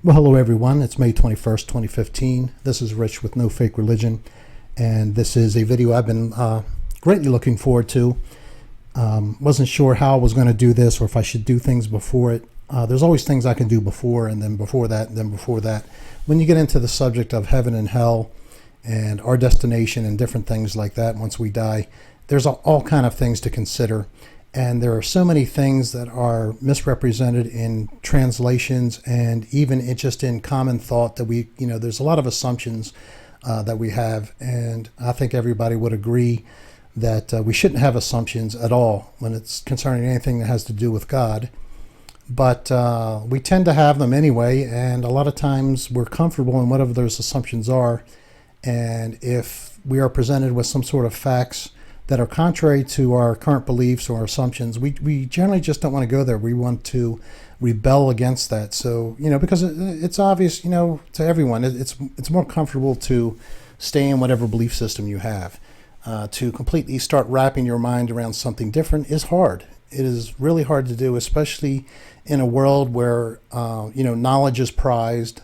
Well, hello everyone. It's May 21st, 2015. This is Rich with No Fake Religion, and this is a video I've been greatly looking forward to. Wasn't sure how I was going to do this or if I should do things before it. There's always things I can do before, and then before that, and then before that. When you get into the subject of heaven and hell and our destination and different things like that once we die, there's all kind of things to consider. And there are so many things that are misrepresented in translations and even just in common thought that there's a lot of assumptions that we have. And I think everybody would agree that we shouldn't have assumptions at all when it's concerning anything that has to do with God. But we tend to have them anyway. And a lot of times we're comfortable in whatever those assumptions are. And if we are presented with some sort of facts that are contrary to our current beliefs or assumptions, we generally just don't want to go there. We want to rebel against that. So, because it's obvious, to everyone, it's more comfortable to stay in whatever belief system you have. To completely start wrapping your mind around something different is hard. It is really hard to do, especially in a world where, knowledge is prized,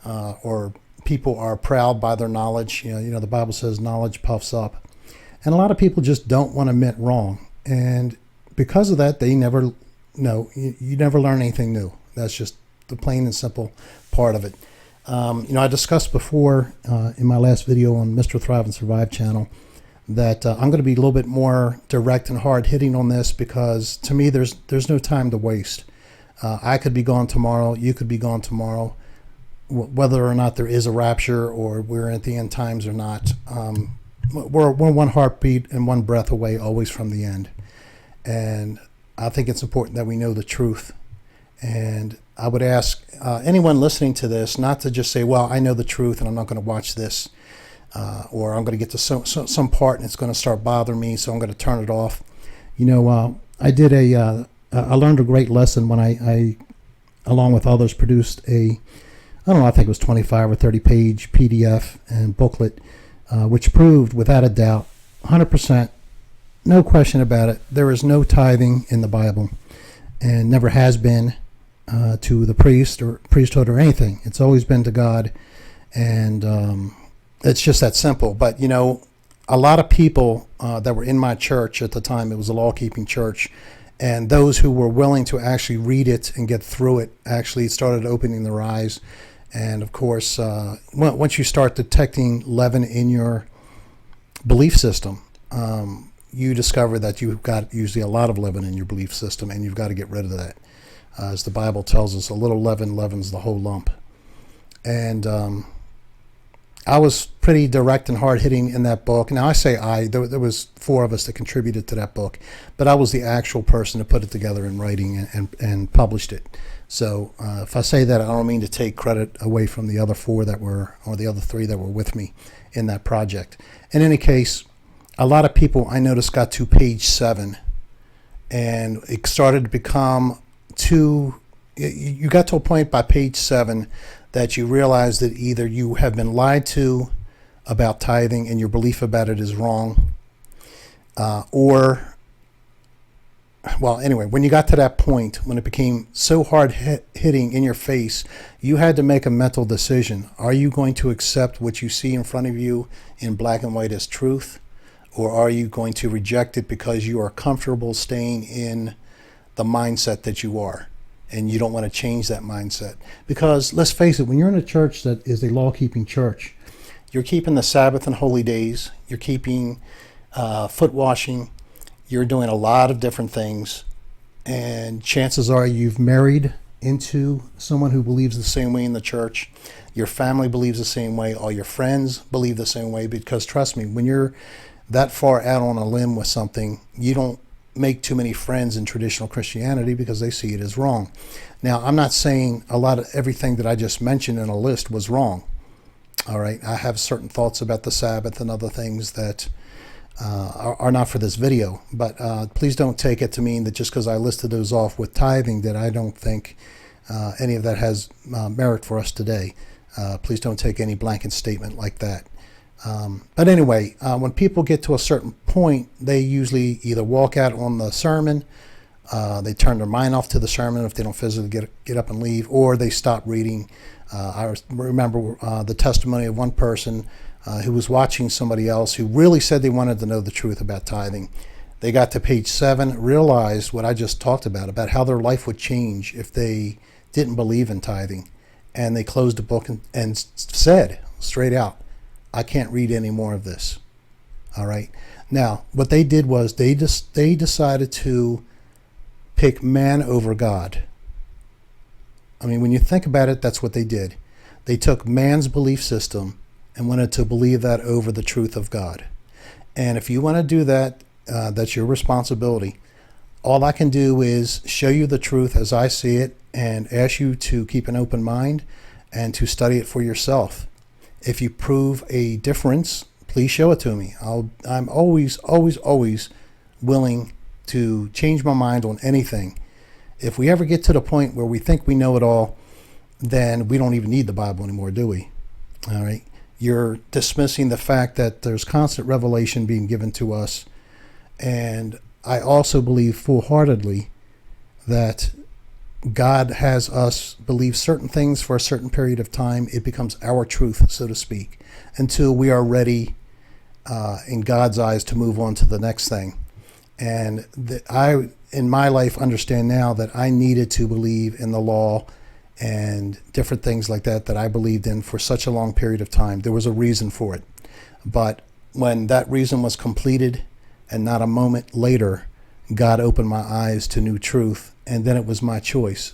or people are proud by their knowledge. The Bible says knowledge puffs up. And a lot of people just don't want to admit wrong. And because of that, they never know. You never learn anything new. That's just the plain and simple part of it. I discussed before in my last video on Mr. Thrive and Survive channel that I'm going to be a little bit more direct and hard hitting on this because to me, there's no time to waste. I could be gone tomorrow. You could be gone tomorrow. Whether or not there is a rapture or we're at the end times or not, we're one heartbeat and one breath away always from the end. And I think it's important that we know the truth. And I would ask anyone listening to this not to just say, well, I know the truth and I'm not going to watch this, or I'm going to get to some part and it's going to start bothering me, so I'm going to turn it off. I learned a great lesson when I along with others, produced I think it was 25 or 30 page PDF and booklet, which proved without a doubt, 100%, no question about it, there is no tithing in the Bible and never has been to the priest or priesthood or anything. It's always been to God, and it's just that simple. But, a lot of people that were in my church at the time, it was a law-keeping church, and those who were willing to actually read it and get through it actually started opening their eyes. And of course, once you start detecting leaven in your belief system, you discover that you've got usually a lot of leaven in your belief system, and you've got to get rid of that. As the Bible tells us, a little leaven leavens the whole lump. And I was pretty direct and hard-hitting in that book. Now, I say there was 4 of us that contributed to that book, but I was the actual person to put it together in writing and published it. So if I say that, I don't mean to take credit away from the other 4 or the other 3 that were with me in that project. In any case, a lot of people I noticed got to page 7, and it started to become you got to a point by page 7 that you realize that either you have been lied to about tithing and your belief about it is wrong, when you got to that point, when it became so hard hitting in your face, you had to make a mental decision. Are you going to accept what you see in front of you in black and white as truth? Or are you going to reject it because you are comfortable staying in the mindset that you are, and you don't want to change that mindset? Because let's face it, when you're in a church that is a law-keeping church, you're keeping the Sabbath and holy days, you're keeping foot washing, you're doing a lot of different things, and chances are you've married into someone who believes the same way in the church. Your family believes the same way. All your friends believe the same way, because trust me, when you're that far out on a limb with something, you don't make too many friends in traditional Christianity because they see it as wrong. Now, I'm not saying a lot of everything that I just mentioned in a list was wrong. All right, I have certain thoughts about the Sabbath and other things that are not for this video, but please don't take it to mean that just because I listed those off with tithing that I don't think any of that has merit for us today. Please don't take any blanket statement like that. But anyway, when people get to a certain point, they usually either walk out on the sermon They turn their mind off to the sermon if they don't physically get up and leave, or they stop reading. I remember the testimony of one person who was watching somebody else who really said they wanted to know the truth about tithing. They got to page 7, realized what I just talked about how their life would change if they didn't believe in tithing. And they closed the book and said straight out, I can't read any more of this. All right. Now, what they did was they decided to pick man over God. I mean, when you think about it, that's what they did. They took man's belief system and wanted to believe that over the truth of God. And if you want to do that, that's your responsibility. All I can do is show you the truth as I see it and ask you to keep an open mind and to study it for yourself. If you prove a difference, please show it to me. I'm always willing to change my mind on anything. If we ever get to the point where we think we know it all, then we don't even need the Bible anymore, do we? All right. You're dismissing the fact that there's constant revelation being given to us. And I also believe full-heartedly that God has us believe certain things for a certain period of time. It becomes our truth, so to speak, until we are ready in God's eyes to move on to the next thing. And I, in my life, understand now that I needed to believe in the law and different things like that I believed in for such a long period of time. There was a reason for it. But when that reason was completed, and not a moment later, God opened my eyes to new truth, and then it was my choice.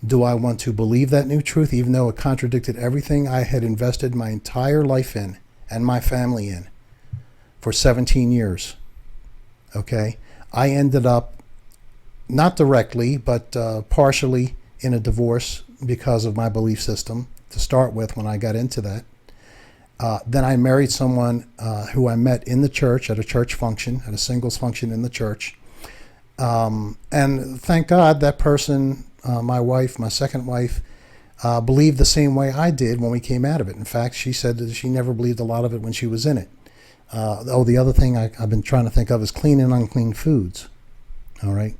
Do I want to believe that new truth, even though it contradicted everything I had invested my entire life in and my family in for 17 years? Okay. I ended up, not directly, but partially in a divorce because of my belief system to start with when I got into that. Then I married someone who I met in the church at a church function, at a singles function in the church. And thank God that person, my wife, my second wife, believed the same way I did when we came out of it. In fact, she said that she never believed a lot of it when she was in it. The other thing I've been trying to think of is clean and unclean foods. All right.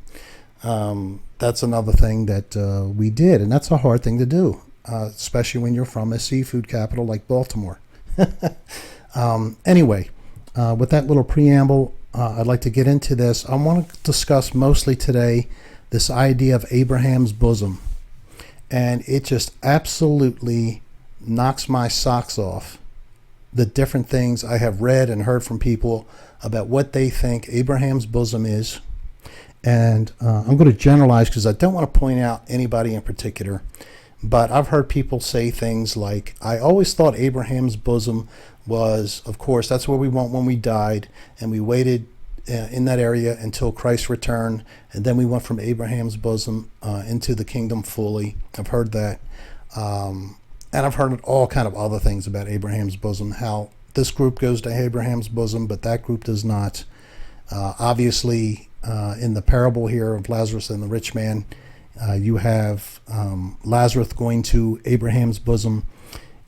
That's another thing that we did, and that's a hard thing to do, especially when you're from a seafood capital like Baltimore. Anyway, with that little preamble, I'd like to get into this. I want to discuss mostly today this idea of Abraham's bosom. And it just absolutely knocks my socks off, the different things I have read and heard from people about what they think Abraham's bosom is. And I'm going to generalize because I don't want to point out anybody in particular. But I've heard people say things like, I always thought Abraham's bosom was, of course, that's where we went when we died, and we waited in that area until Christ returned, and then we went from Abraham's bosom into the kingdom fully. I've heard that. And I've heard all kind of other things about Abraham's bosom, how this group goes to Abraham's bosom, but that group does not. Obviously, in the parable here of Lazarus and the rich man, you have Lazarus going to Abraham's bosom,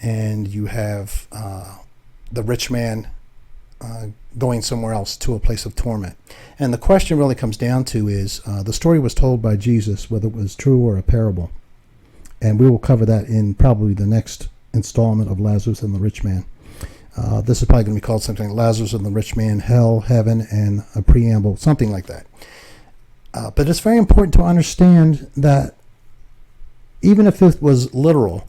and you have the rich man going somewhere else to a place of torment. And the question really comes down to is, the story was told by Jesus, whether it was true or a parable. And we will cover that in probably the next installment of Lazarus and the rich man. This is probably going to be called something like Lazarus and the rich man, hell, heaven, and a preamble, something like that. But it's very important to understand that even if it was literal,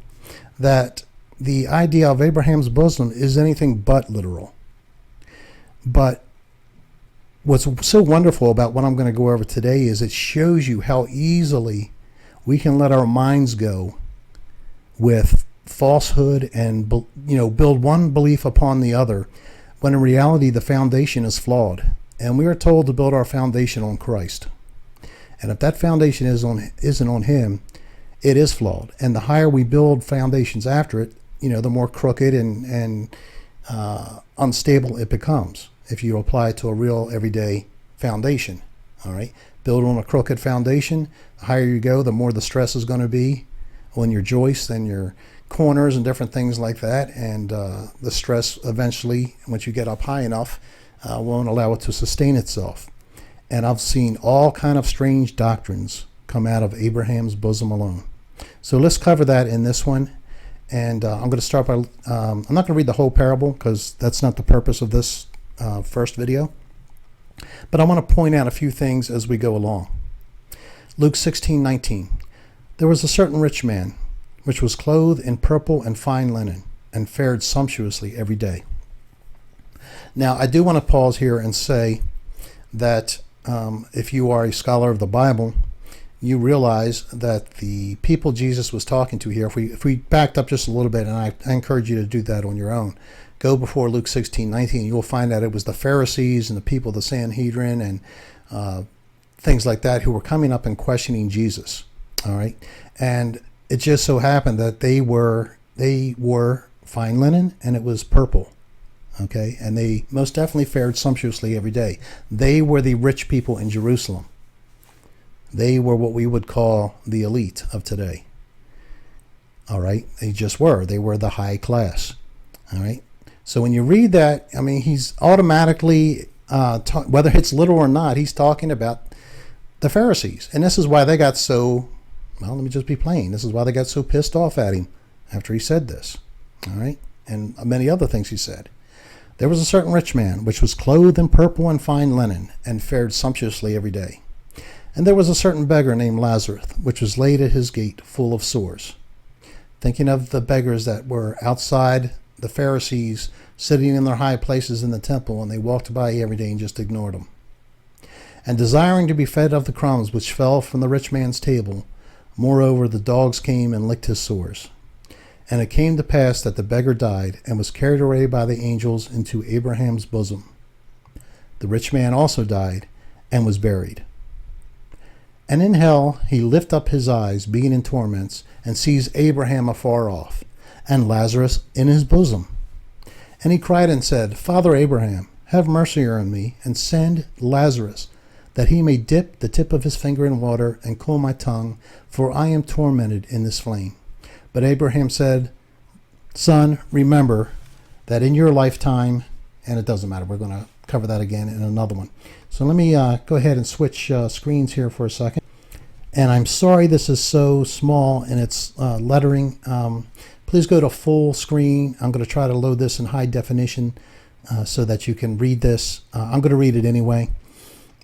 that the idea of Abraham's bosom is anything but literal. But what's so wonderful about what I'm going to go over today is it shows you how easily we can let our minds go with falsehood and build one belief upon the other, when in reality the foundation is flawed. And we are told to build our foundation on Christ. And if that foundation isn't on him, it is flawed. And the higher we build foundations after it, the more crooked and unstable it becomes. If you apply it to a real everyday foundation, all right? Build on a crooked foundation, the higher you go, the more the stress is going to be on your joists and your corners and different things like that. And the stress eventually, once you get up high enough, won't allow it to sustain itself. And I've seen all kind of strange doctrines come out of Abraham's bosom alone. So let's cover that in this one. And I'm going to start by, I'm not going to read the whole parable because that's not the purpose of this first video. But I want to point out a few things as we go along. Luke 16:19. There was a certain rich man, which was clothed in purple and fine linen, and fared sumptuously every day. Now, I do want to pause here and say that if you are a scholar of the Bible, you realize that the people Jesus was talking to here, if we backed up just a little bit, and I encourage you to do that on your own, go before Luke 16:19, you'll find that it was the Pharisees and the people of the Sanhedrin and things like that who were coming up and questioning Jesus. All right. And it just so happened that they wore fine linen and it was purple. Okay. And they most definitely fared sumptuously every day. They were the rich people in Jerusalem. They were what we would call the elite of today. All right. They just were. They were the high class. All right. So when you read that, I mean, he's automatically, whether it's literal or not, he's talking about the Pharisees. And this is why they got so, well, let me just be plain. This is why they got so pissed off at him after he said this. All right. And many other things he said. There was a certain rich man, which was clothed in purple and fine linen, and fared sumptuously every day. And there was a certain beggar named Lazarus, which was laid at his gate, full of sores. Thinking of the beggars that were outside the Pharisees, sitting in their high places in the temple, and they walked by every day and just ignored them. And desiring to be fed of the crumbs which fell from the rich man's table, moreover the dogs came and licked his sores. And it came to pass that the beggar died, and was carried away by the angels into Abraham's bosom. The rich man also died, and was buried. And in hell he lift up his eyes, being in torments, and sees Abraham afar off, and Lazarus in his bosom. And he cried and said, Father Abraham, have mercy on me, and send Lazarus, that he may dip the tip of his finger in water, and cool my tongue, for I am tormented in this flame. But Abraham said, Son, remember that in your lifetime, and it doesn't matter, we're going to cover that again in another one. So let me go ahead and switch screens here for a second. And I'm sorry this is so small in its lettering. Please go to full screen. I'm going to try to load this in high definition so that you can read this. I'm going to read it anyway.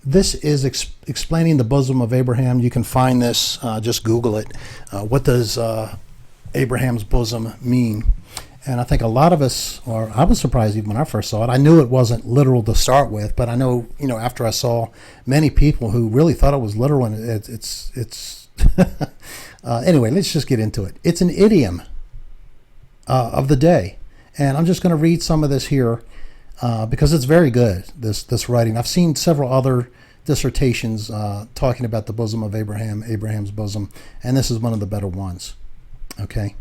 This is explaining the bosom of Abraham. You can find this, just Google it. What does Abraham's bosom mean? And I think a lot of us, or I was surprised even when I first saw it. I knew it wasn't literal to start with, but I know, after I saw many people who really thought it was literal, and it's anyway, let's just get into it. It's an idiom of the day. And I'm just going to read some of this here because it's very good, this writing. I've seen several other dissertations talking about the bosom of Abraham, Abraham's bosom, and this is one of the better ones. Okay.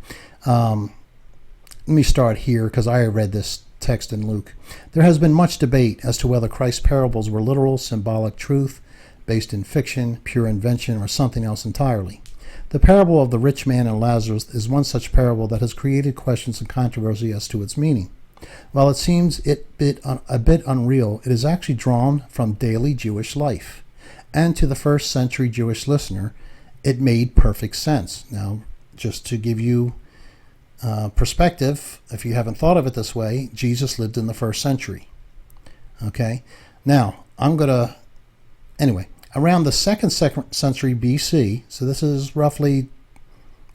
Let me start here because I read this text in Luke. There has been much debate as to whether Christ's parables were literal, symbolic truth, based in fiction, pure invention, or something else entirely. The parable of the rich man and Lazarus is one such parable that has created questions and controversy as to its meaning. While it seems a bit unreal, it is actually drawn from daily Jewish life. And to the first century Jewish listener, it made perfect sense. Now, just to give you perspective, if you haven't thought of it this way, Jesus lived in the first century. Okay. Now, around the second century BC, so this is roughly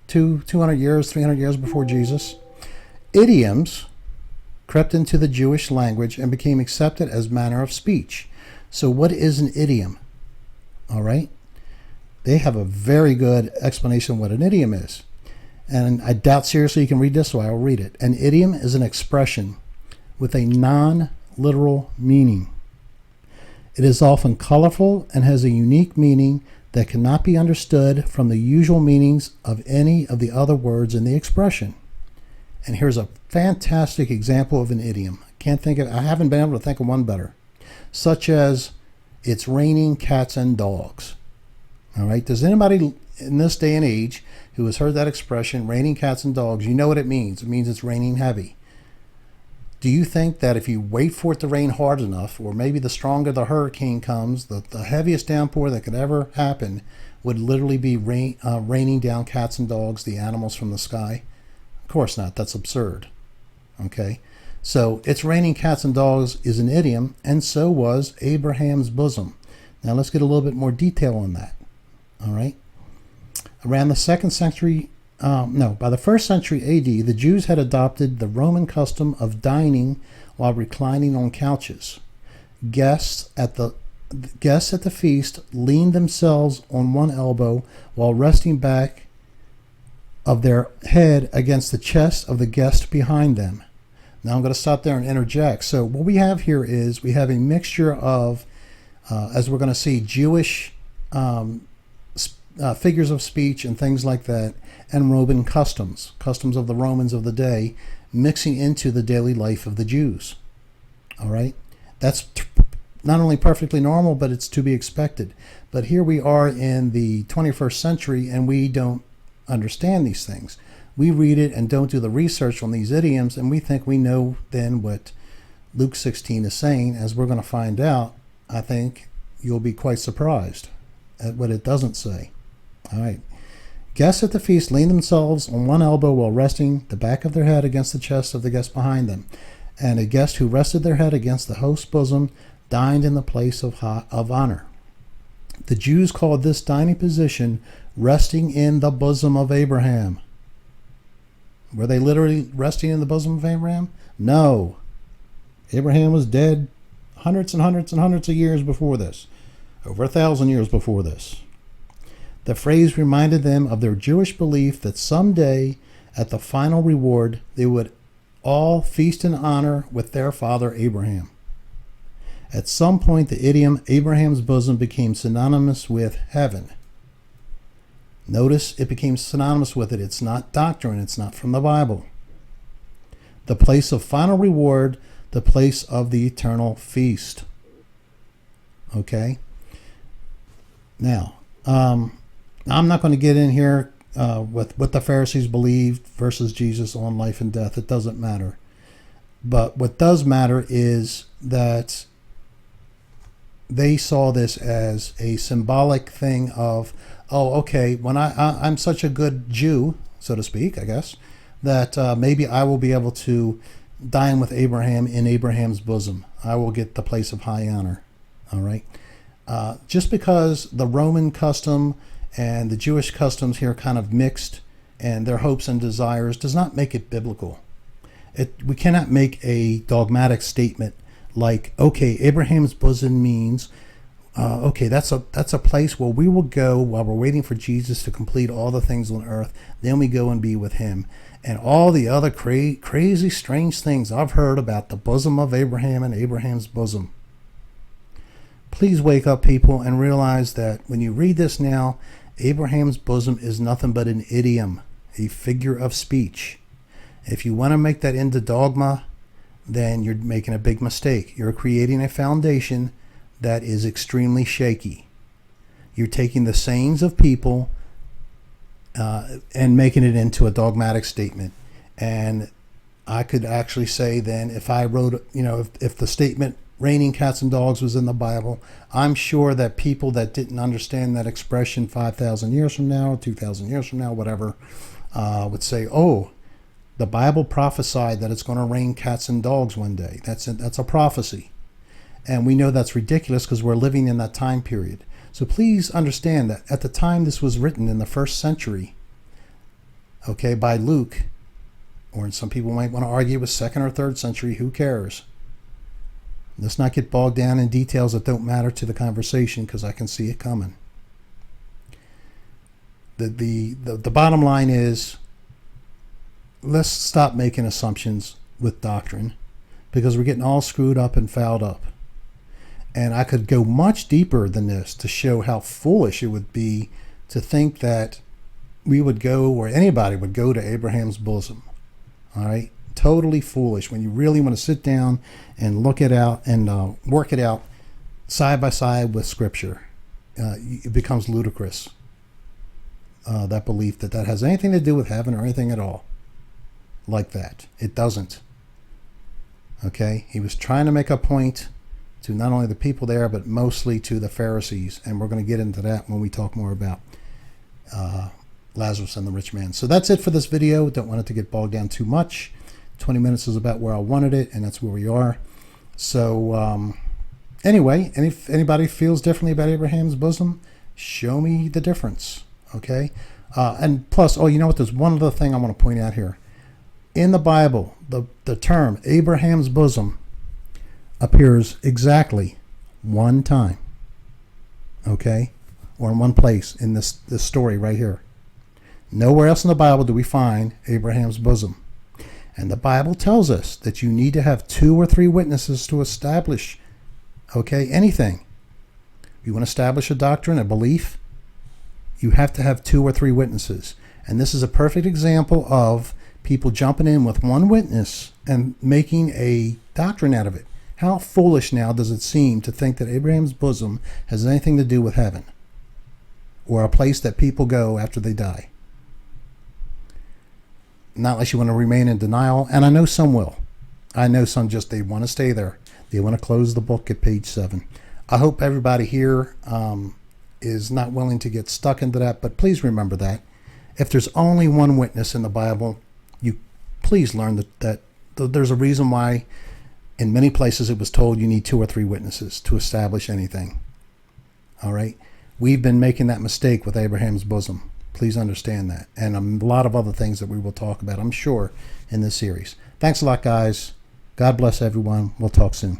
200 years, 300 years before Jesus, idioms crept into the Jewish language and became accepted as manner of speech. So what is an idiom? All right. They have a very good explanation of what an idiom is. And I doubt seriously you can read this, so I will read it. An idiom is an expression with a non-literal meaning. It is often colorful and has a unique meaning that cannot be understood from the usual meanings of any of the other words in the expression. And here's a fantastic example of an idiom. I haven't been able to think of one better. Such as, it's raining cats and dogs. All right. Does anybody in this day and age who has heard that expression, raining cats and dogs, you know what it means? It means it's raining heavy. Do you think that if you wait for it to rain hard enough, or maybe the stronger the hurricane comes, the heaviest downpour that could ever happen would literally be raining down cats and dogs, the animals from the sky? Of course not. That's absurd. Okay? So it's raining cats and dogs is an idiom, and so was Abraham's bosom. Now let's get a little bit more detail on that. All right? Around the second century, by the first century AD, the Jews had adopted the Roman custom of dining while reclining on couches. Guests at the feast leaned themselves on one elbow while resting back of their head against the chest of the guest behind them. Now I'm going to stop there and interject. So what we have here is we have a mixture of, as we're going to see, Jewish figures of speech and things like that, and Roman customs of the Romans of the day, mixing into the daily life of the Jews. All right? That's not only perfectly normal, but it's to be expected. But here we are in the 21st century, and we don't understand these things. We read it and don't do the research on these idioms, and we think we know then what Luke 16 is saying. As we're going to find out, I think you'll be quite surprised at what it doesn't say. All right. Guests at the feast leaned themselves on one elbow while resting the back of their head against the chest of the guest behind them. And a guest who rested their head against the host's bosom dined in the place of honor. The Jews called this dining position resting in the bosom of Abraham. Were they literally resting in the bosom of Abraham? No. Abraham was dead hundreds and hundreds and hundreds of years before this. Over 1,000 years before this. The phrase reminded them of their Jewish belief that someday, at the final reward, they would all feast in honor with their father Abraham. At some point, the idiom Abraham's bosom became synonymous with heaven. Notice it became synonymous with it. It's not doctrine. It's not from the Bible. The place of final reward, the place of the eternal feast. Okay? Now, I'm not going to get in here with what the Pharisees believed versus Jesus on life and death. It doesn't matter. But what does matter is that they saw this as a symbolic thing of, oh, okay, when I'm such a good Jew, so to speak, I guess, that maybe I will be able to dine with Abraham in Abraham's bosom. I will get the place of high honor. All right. Just because the Roman custom and the Jewish customs here kind of mixed, and their hopes and desires, does not make it biblical. We cannot make a dogmatic statement like, okay, Abraham's bosom means, okay, that's a place where we will go while we're waiting for Jesus to complete all the things on earth. Then we go and be with him. And all the other crazy, strange things I've heard about the bosom of Abraham and Abraham's bosom. Please wake up, people, and realize that when you read this now, Abraham's bosom is nothing but an idiom, a figure of speech. If you want to make that into dogma, then you're making a big mistake. You're creating a foundation that is extremely shaky. You're taking the sayings of people and making it into a dogmatic statement. And I could actually say then, if I wrote, if the statement raining cats and dogs was in the Bible, I'm sure that people that didn't understand that expression 5,000 years from now, 2,000 years from now, whatever, would say, oh, the Bible prophesied that it's going to rain cats and dogs one day. That's a prophecy. And we know that's ridiculous because we're living in that time period. So please understand that at the time this was written in the first century, okay, by Luke, or some people might want to argue it was second or third century, who cares? Let's not get bogged down in details that don't matter to the conversation, because I can see it coming. The bottom line is, let's stop making assumptions with doctrine, because we're getting all screwed up and fouled up. And I could go much deeper than this to show how foolish it would be to think that we would go, or anybody would go, to Abraham's bosom. All right? Totally foolish when you really want to sit down and look it out and work it out side by side with Scripture. It becomes ludicrous, that belief that has anything to do with heaven or anything at all like that. It doesn't. Okay, he was trying to make a point to not only the people there, but mostly to the Pharisees. And we're going to get into that when we talk more about Lazarus and the rich man. So that's it for this video. Don't want it to get bogged down too much. 20 minutes is about where I wanted it, and that's where we are. So anyway, if anybody feels differently about Abraham's bosom, show me the difference. Okay, and plus, oh, you know what? There's one other thing I want to point out here. In the Bible, the term Abraham's bosom appears exactly one time. Okay, or in one place in this story right here. Nowhere else in the Bible do we find Abraham's bosom. And the Bible tells us that you need to have 2 or 3 witnesses to establish, okay, anything. You want to establish a doctrine, a belief, you have to have 2 or 3 witnesses. And this is a perfect example of people jumping in with one witness and making a doctrine out of it. How foolish now does it seem to think that Abraham's bosom has anything to do with heaven or a place that people go after they die? Not unless you want to remain in denial, and I know some will. I know some just, they want to stay there. They want to close the book at page 7. I hope everybody here is not willing to get stuck into that, but please remember that. If there's only one witness in the Bible, you please learn that there's a reason why in many places it was told you need 2 or 3 witnesses to establish anything. All right? We've been making that mistake with Abraham's bosom. Please understand that. And a lot of other things that we will talk about, I'm sure, in this series. Thanks a lot, guys. God bless everyone. We'll talk soon.